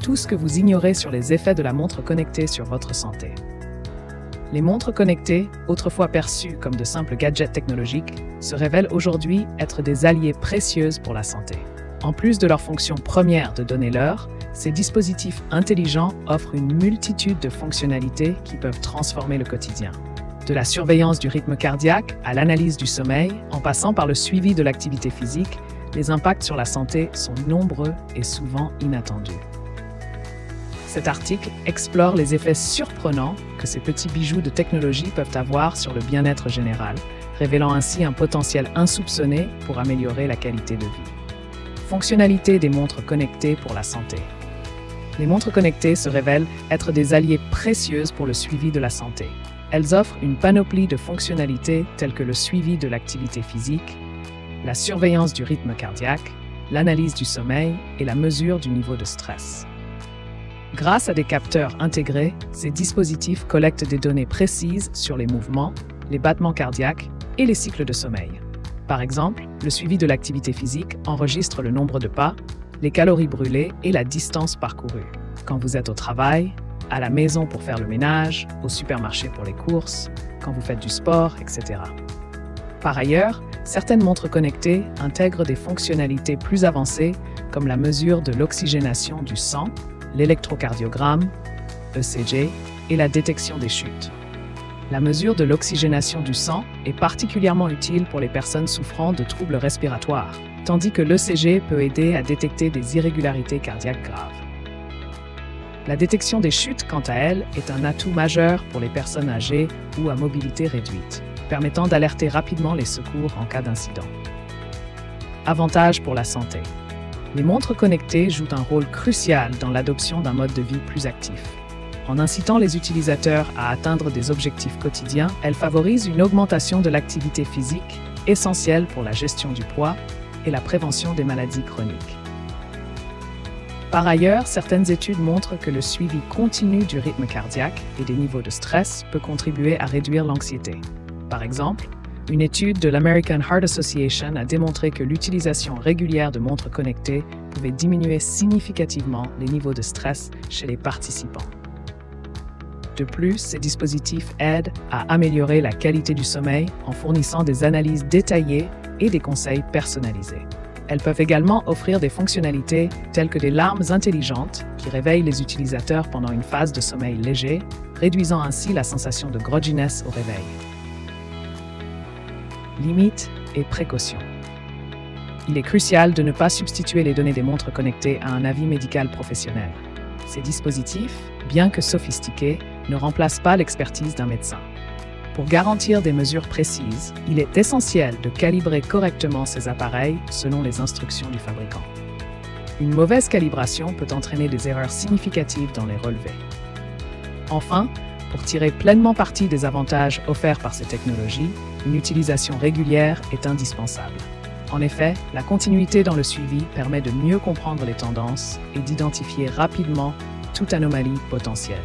tout ce que vous ignorez sur les effets de la montre connectée sur votre santé. Les montres connectées, autrefois perçues comme de simples gadgets technologiques, se révèlent aujourd'hui être des alliés précieux pour la santé. En plus de leur fonction première de donner l'heure, ces dispositifs intelligents offrent une multitude de fonctionnalités qui peuvent transformer le quotidien. De la surveillance du rythme cardiaque à l'analyse du sommeil, en passant par le suivi de l'activité physique, les impacts sur la santé sont nombreux et souvent inattendus. Cet article explore les effets surprenants que ces petits bijoux de technologie peuvent avoir sur le bien-être général, révélant ainsi un potentiel insoupçonné pour améliorer la qualité de vie. Fonctionnalité des montres connectées pour la santé. Les montres connectées se révèlent être des alliés précieux pour le suivi de la santé. Elles offrent une panoplie de fonctionnalités telles que le suivi de l'activité physique, la surveillance du rythme cardiaque, l'analyse du sommeil et la mesure du niveau de stress. Grâce à des capteurs intégrés, ces dispositifs collectent des données précises sur les mouvements, les battements cardiaques et les cycles de sommeil. Par exemple, le suivi de l'activité physique enregistre le nombre de pas, les calories brûlées et la distance parcourue. Quand vous êtes au travail, à la maison pour faire le ménage, au supermarché pour les courses, quand vous faites du sport, etc. Par ailleurs, certaines montres connectées intègrent des fonctionnalités plus avancées comme la mesure de l'oxygénation du sang, l'électrocardiogramme, ECG, et la détection des chutes. La mesure de l'oxygénation du sang est particulièrement utile pour les personnes souffrant de troubles respiratoires, tandis que l'ECG peut aider à détecter des irrégularités cardiaques graves. La détection des chutes, quant à elle, est un atout majeur pour les personnes âgées ou à mobilité réduite, permettant d'alerter rapidement les secours en cas d'incident. Avantages pour la santé. Les montres connectées jouent un rôle crucial dans l'adoption d'un mode de vie plus actif. En incitant les utilisateurs à atteindre des objectifs quotidiens, elles favorisent une augmentation de l'activité physique, essentielle pour la gestion du poids et la prévention des maladies chroniques. Par ailleurs, certaines études montrent que le suivi continu du rythme cardiaque et des niveaux de stress peut contribuer à réduire l'anxiété. Par exemple, une étude de l'American Heart Association a démontré que l'utilisation régulière de montres connectées pouvait diminuer significativement les niveaux de stress chez les participants. De plus, ces dispositifs aident à améliorer la qualité du sommeil en fournissant des analyses détaillées et des conseils personnalisés. Elles peuvent également offrir des fonctionnalités telles que des larmes intelligentes qui réveillent les utilisateurs pendant une phase de sommeil léger, réduisant ainsi la sensation de grogginess au réveil. Limites et précautions. Il est crucial de ne pas substituer les données des montres connectées à un avis médical professionnel. Ces dispositifs, bien que sophistiqués, ne remplacent pas l'expertise d'un médecin. Pour garantir des mesures précises, il est essentiel de calibrer correctement ces appareils selon les instructions du fabricant. Une mauvaise calibration peut entraîner des erreurs significatives dans les relevés. Enfin, pour tirer pleinement parti des avantages offerts par ces technologies, une utilisation régulière est indispensable. En effet, la continuité dans le suivi permet de mieux comprendre les tendances et d'identifier rapidement toute anomalie potentielle.